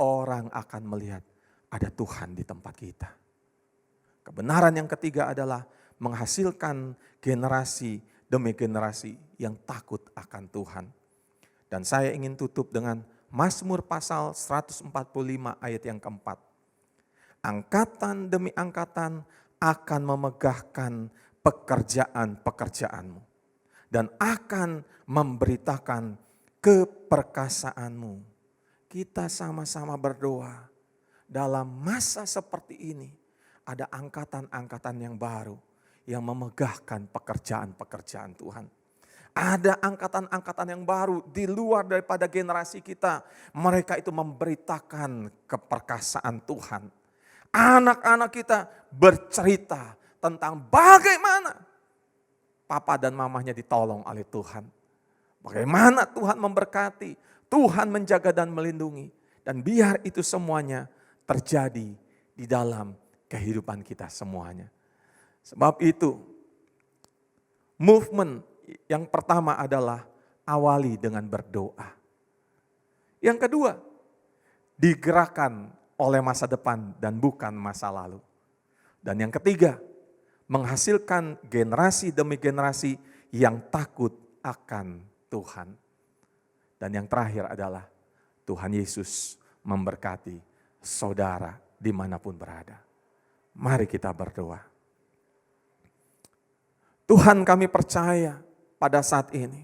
orang akan melihat ada Tuhan di tempat kita. Kebenaran yang ketiga adalah menghasilkan generasi demi generasi yang takut akan Tuhan. Dan saya ingin tutup dengan Mazmur pasal 145 ayat yang keempat. Angkatan demi angkatan akan memegahkan pekerjaan-pekerjaanmu. Dan akan memberitakan keperkasaanmu. Kita sama-sama berdoa dalam masa seperti ini. Ada angkatan-angkatan yang baru yang memegahkan pekerjaan-pekerjaan Tuhan. Ada angkatan-angkatan yang baru di luar daripada generasi kita. Mereka itu memberitakan keperkasaan Tuhan. Anak-anak kita bercerita tentang bagaimana papa dan mamanya ditolong oleh Tuhan. Bagaimana Tuhan memberkati, Tuhan menjaga dan melindungi. Dan biar itu semuanya terjadi di dalam kehidupan kita semuanya. Sebab itu, movement yang pertama adalah awali dengan berdoa. Yang kedua, digerakkan oleh masa depan dan bukan masa lalu. Dan yang ketiga, menghasilkan generasi demi generasi yang takut akan Tuhan. Dan yang terakhir adalah Tuhan Yesus memberkati saudara dimanapun berada. Mari kita berdoa. Tuhan, kami percaya pada saat ini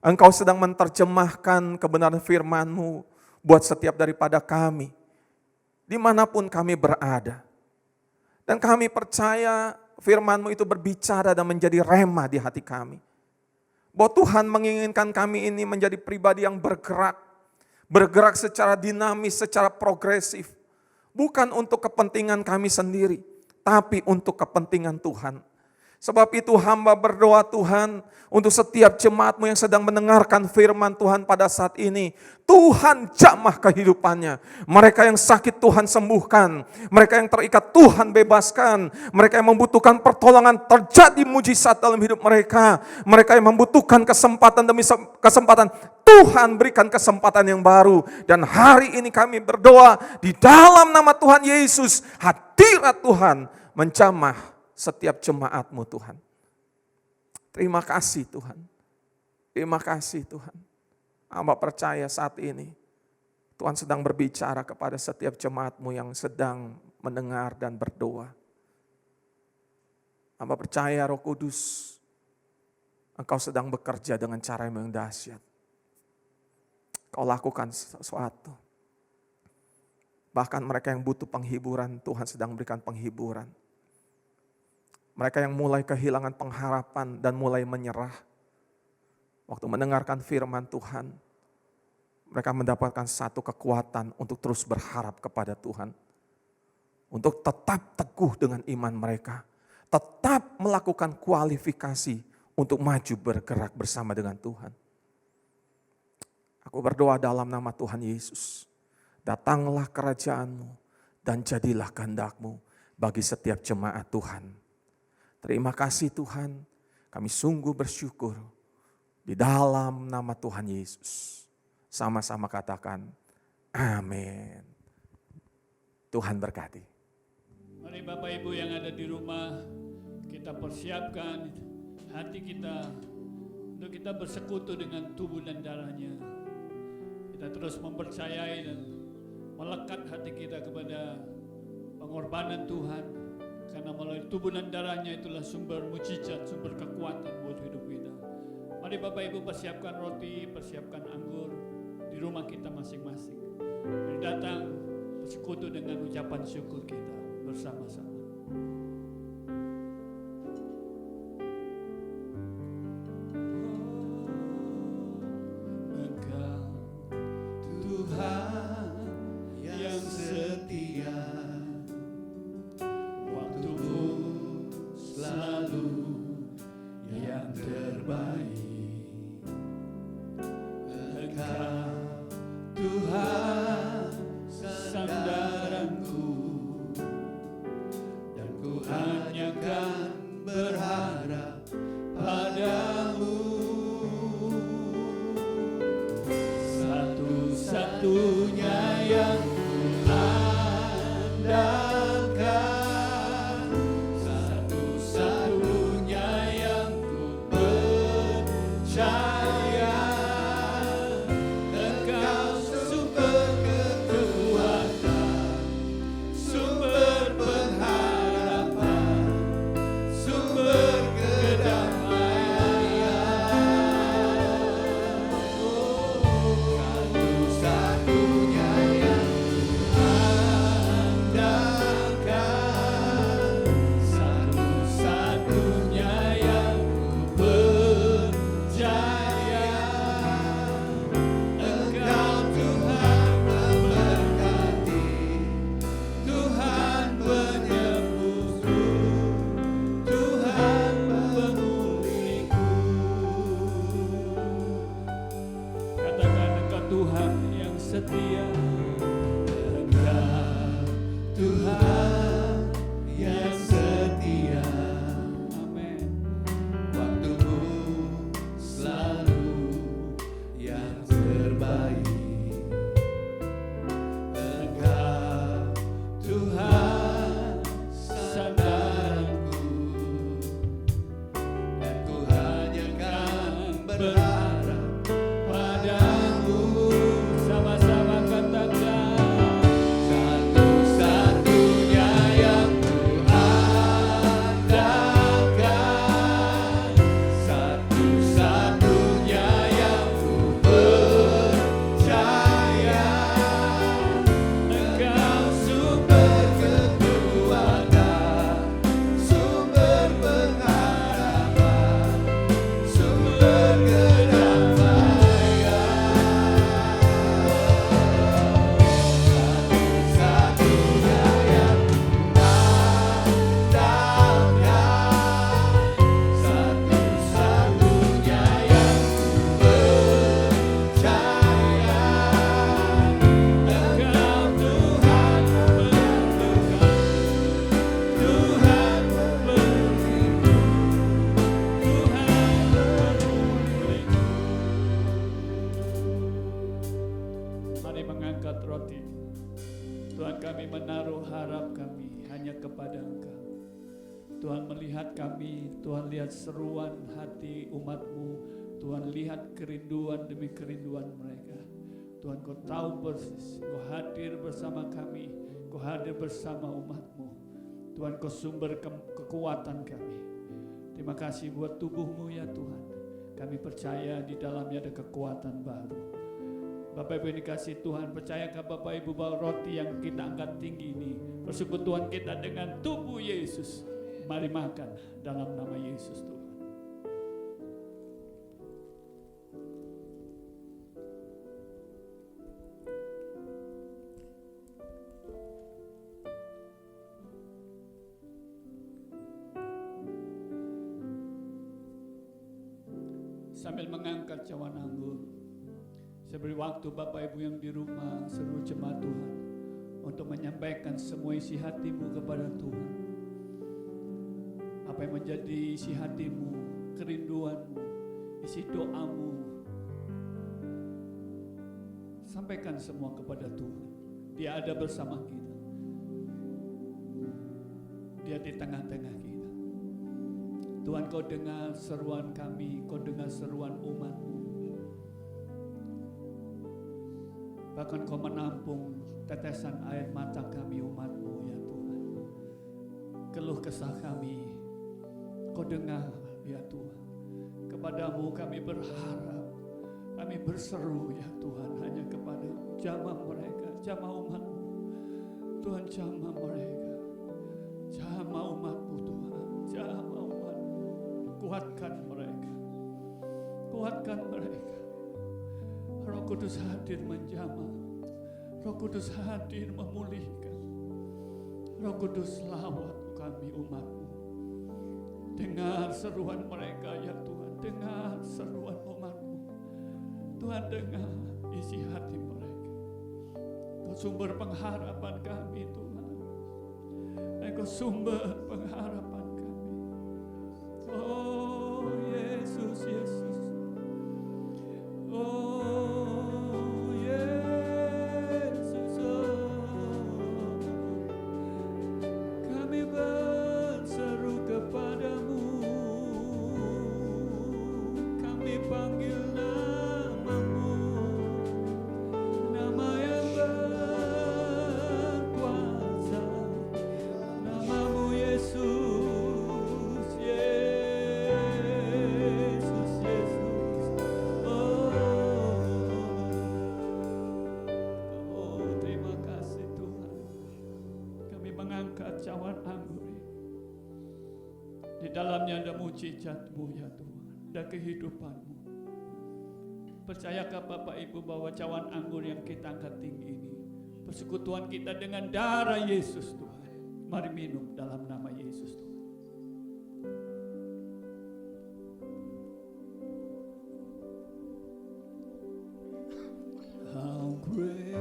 Engkau sedang menerjemahkan kebenaran firman-Mu buat setiap daripada kami, dimanapun kami berada. Dan kami percaya firman-Mu itu berbicara dan menjadi rema di hati kami. Bahwa Tuhan menginginkan kami ini menjadi pribadi yang bergerak secara dinamis, secara progresif. Bukan untuk kepentingan kami sendiri, tapi untuk kepentingan Tuhan. Sebab itu hamba berdoa Tuhan untuk setiap jemaat-Mu yang sedang mendengarkan firman Tuhan pada saat ini. Tuhan jamah kehidupannya. Mereka yang sakit Tuhan sembuhkan. Mereka yang terikat Tuhan bebaskan. Mereka yang membutuhkan pertolongan terjadi mujizat dalam hidup mereka. Mereka yang membutuhkan kesempatan demi kesempatan. Tuhan berikan kesempatan yang baru. Dan hari ini kami berdoa di dalam nama Tuhan Yesus. Hadirat Tuhan menjamah setiap jemaat-Mu Tuhan. Terima kasih Tuhan. Terima kasih Tuhan. Hamba percaya saat ini Tuhan sedang berbicara kepada setiap jemaat-Mu yang sedang mendengar dan berdoa. Hamba percaya Roh Kudus, Engkau sedang bekerja dengan cara yang dahsyat. Kau lakukan sesuatu. Bahkan mereka yang butuh penghiburan, Tuhan sedang berikan penghiburan. Mereka yang mulai kehilangan pengharapan dan mulai menyerah. Waktu mendengarkan firman Tuhan, mereka mendapatkan satu kekuatan untuk terus berharap kepada Tuhan. Untuk tetap teguh dengan iman mereka. Tetap melakukan kualifikasi untuk maju bergerak bersama dengan Tuhan. Aku berdoa dalam nama Tuhan Yesus. Datanglah kerajaan-Mu dan jadilah kehendak-Mu bagi setiap jemaat Tuhan. Terima kasih Tuhan, kami sungguh bersyukur di dalam nama Tuhan Yesus. Sama-sama katakan, amin. Tuhan berkati. Mari Bapak Ibu yang ada di rumah, kita persiapkan hati kita untuk kita bersekutu dengan tubuh dan darahnya. Kita terus mempercayai dan melekat hati kita kepada pengorbanan Tuhan. Karena melalui tubuh dan darahnya itulah sumber mujizat, sumber kekuatan buat hidup kita. Mari Bapak Ibu persiapkan roti, persiapkan anggur di rumah kita masing-masing. Mari datang bersekutu dengan ucapan syukur kita bersama-sama. Engkau Tuhan yang setia. Waktu terbaik. Engkau Tuhan sandaranku, dan ku hanya kan berharap padamu. Satu-satunya yang ku andalkan, satu-satunya yang ku percaya. Engkau sumber kekuatan, sumber pengharapan, sumber kedamaian. Satu-satunya yang ku andalkan, satu-satunya yang ku percaya. Engkau Tuhan memberkati, Tuhan penyembuhku, Tuhan pemulihku. Katakan Engkau Tuhan yang setia, Engkau Tuhan yang setia. Amin. Waktumu selalu yang terbaik. Engkau Tuhan sandaranku, dan ku hanya kan berharap padamu. Sama-sama katakan, satu-satunya yang ku andalkan, satu-satunya yang ku percaya. Engkau sumber kekuatan, sumber pengharapan, sumber kedamaian. Satu-satunya yang ku andalkan, satu-satunya yang ku percaya. Engkau Tuhan memberkati, Tuhan memberkati, Tuhan memulihku. Mari mengangkat roti. Tuhan, kami menaruh harap kami hanya kepada Engkau. Tuhan melihat kami, Tuhan lihat seruan hati umat-Mu, Tuhan lihat kerinduan demi kerinduan mereka. Tuhan, Kau tahu persis, Kau hadir bersama kami, Kau hadir bersama umat-Mu. Tuhan, Kau sumber kekuatan kami. Terima kasih buat tubuh-Mu ya Tuhan. Kami percaya di dalamnya ada kekuatan baru. Bapak Ibu yang dikasih Tuhan, percayakah Bapak Ibu bahwa roti yang kita angkat tinggi ini persekutuan kita dengan tubuh Yesus. Mari makan dalam nama Yesus Tuhan. Sambil mengangkat cawan anggur, saya beri waktu Bapak Ibu yang di rumah, seluruh jemaat Tuhan, untuk menyampaikan semua isi hatimu kepada Tuhan. Apa yang menjadi isi hatimu, kerinduanmu, isi doamu, sampaikan semua kepada Tuhan. Dia ada bersama kita. Dia di tengah-tengah kita. Tuhan, Kau dengar seruan kami, Kau dengar seruan umat-Mu. Bahkan Kau menampung tetesan air mata kami umat-Mu ya Tuhan. Keluh kesah kami, Kau dengar ya Tuhan. Kepadamu kami berharap, kami berseru ya Tuhan hanya kepada-Mu. Jamah mereka, jamah umat-Mu. Tuhan, jamah mereka, jamah umat-Mu Tuhan, jamah umat-Mu. Kuatkan mereka, kuatkan mereka. Roh Kudus hadir menjamah, Roh Kudus hadir memulihkan. Roh Kudus lawat kami umat-Mu. Dengar seruan mereka ya Tuhan. Tuhan dengan isi hati mereka. Engkau sumber pengharapan kami Tuhan. Engkau sumber pengharapan kami. Oh Yesus, Yesus. Oh Yesus, kami berseru kepadamu, kami panggil namamu, nama yang berkuasa, namamu Yesus, Yesus, Yesus. Oh, terima kasih Tuhan. Kami mengangkat cawan anggur ini. Di dalamnya ada mujizat-Mu ya Tuhan, dan kehidupan-Mu. Percayakah Bapak Ibu bahwa cawan anggur yang kita angkat tinggi ini persekutuan kita dengan darah Yesus Tuhan. Mari minum dalam nama Yesus Tuhan. How great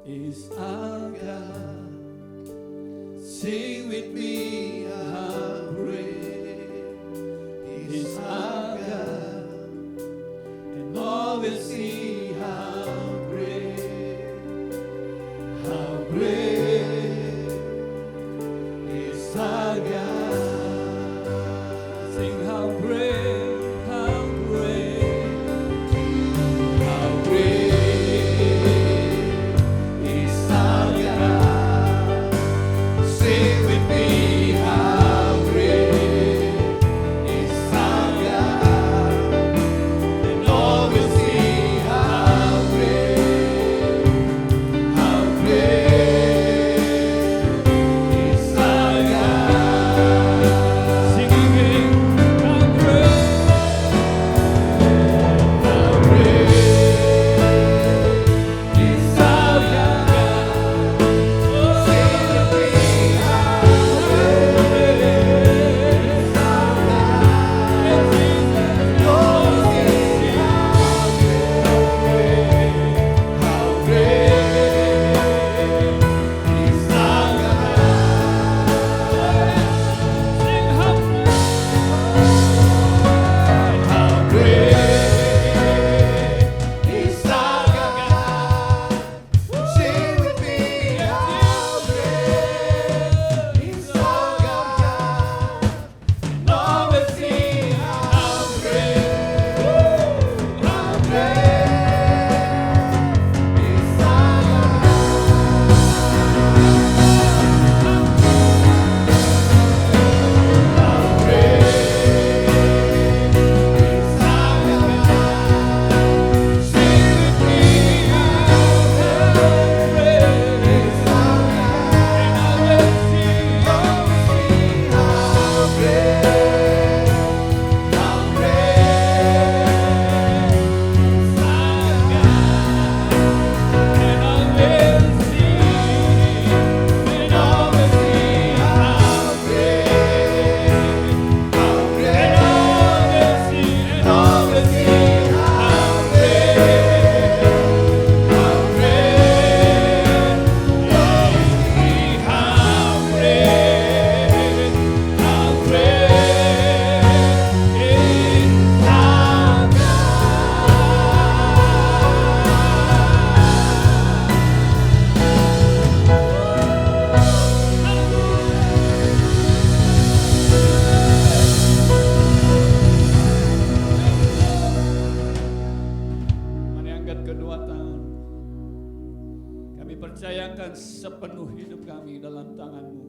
is our God. Sing with me, how great is our God. And all will see how great is our God. Sing how great, how great, how great is our God. Sing with me, how great is our God. And all will see how great is our God. Sing again, how great is our God. Sing with me, how great is our God. And Jesus, oh, sing how great is our God. Sing how great is our God. Sing with me, how great is our God. And all will see how great is our Mari angkat kedua tangan. Kami percayakan sepenuh hidup kami dalam tangan-Mu.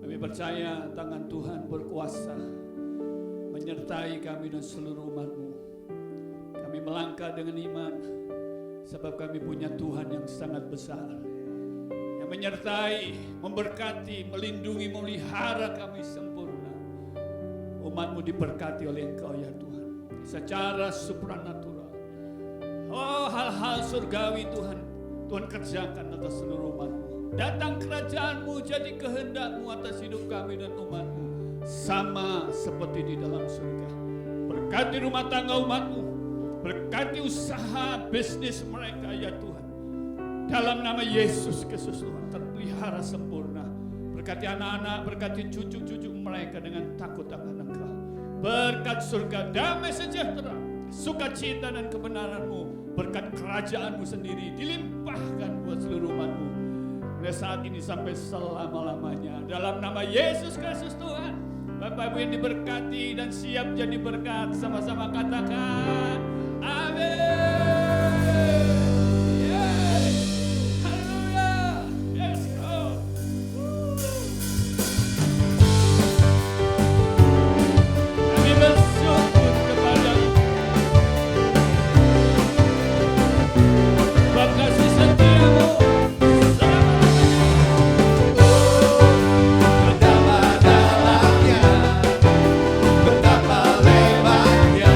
Kami percaya tangan Tuhan berkuasa menyertai kami dan seluruh umat-Mu. Kami melangkah dengan iman sebab kami punya Tuhan yang sangat besar, yang menyertai, memberkati, melindungi, memelihara kami sempurna. Umat-Mu diberkati oleh Engkau ya Tuhan, secara supranatural. Oh, hal-hal surgawi Tuhan kerjakan atas seluruh umat-Mu. Datang kerajaan-Mu, jadi kehendak-Mu atas hidup kami dan umat-Mu, sama seperti di dalam surga. Berkati Berkati rumah tangga umat-Mu. Berkati usaha bisnis mereka ya Tuhan. Dalam nama Yesus Kristus Tuhan, terpelihara sempurna. Berkati anak-anak, berkati cucu-cucu mereka dengan takut akan Engkau. Berkat surga, damai sejahtera, sukacita dan kebenaran-Mu. Berkat kerajaan-Mu sendiri dilimpahkan buat seluruh umat-Mu. Mulai saat ini sampai selama-lamanya. Dalam nama Yesus Kristus Tuhan. Bapak Ibu yang diberkati dan siap jadi berkat. Sama-sama katakan amin. Yes. Haleluya. Yes, Lord. Kami bersyukur kepada-Mu. Sebab kasih setia-Mu Betapa dalamnya, betapa lebarnya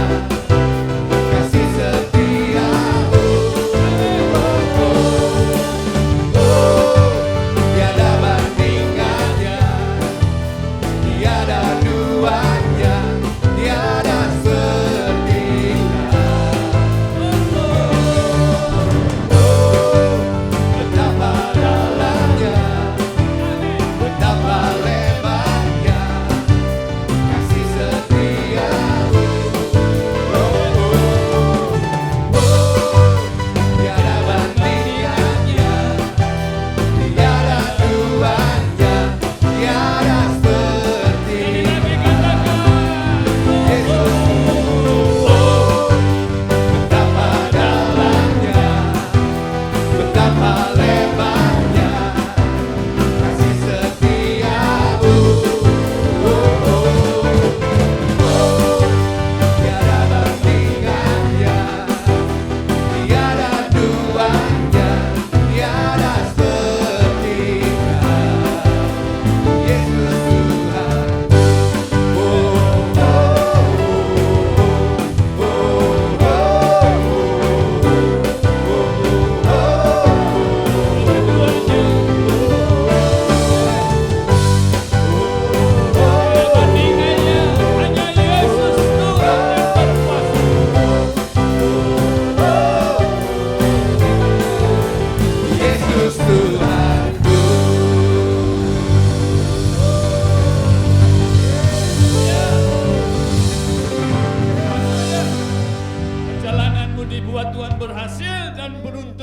kasih setiamu. Tiada bandingannya, tiada duanya, tiada setia. Betapa dalamnya, betapa lebarnya kasih setiamu. Tiada bandingannya, tiada duanya, tiada sepertinya. Betapa dalamnya, betapa lebarnya kasih setiamu. Tiada bandingannya, tiada duanya, tiada sepertinya. Yesus Tuhan. bandingannya hanya Yesus Tuhan yang berkuasa. Yesus Tuhanku. Perjalananmu dibuat Tuhan berhasil dan beruntung.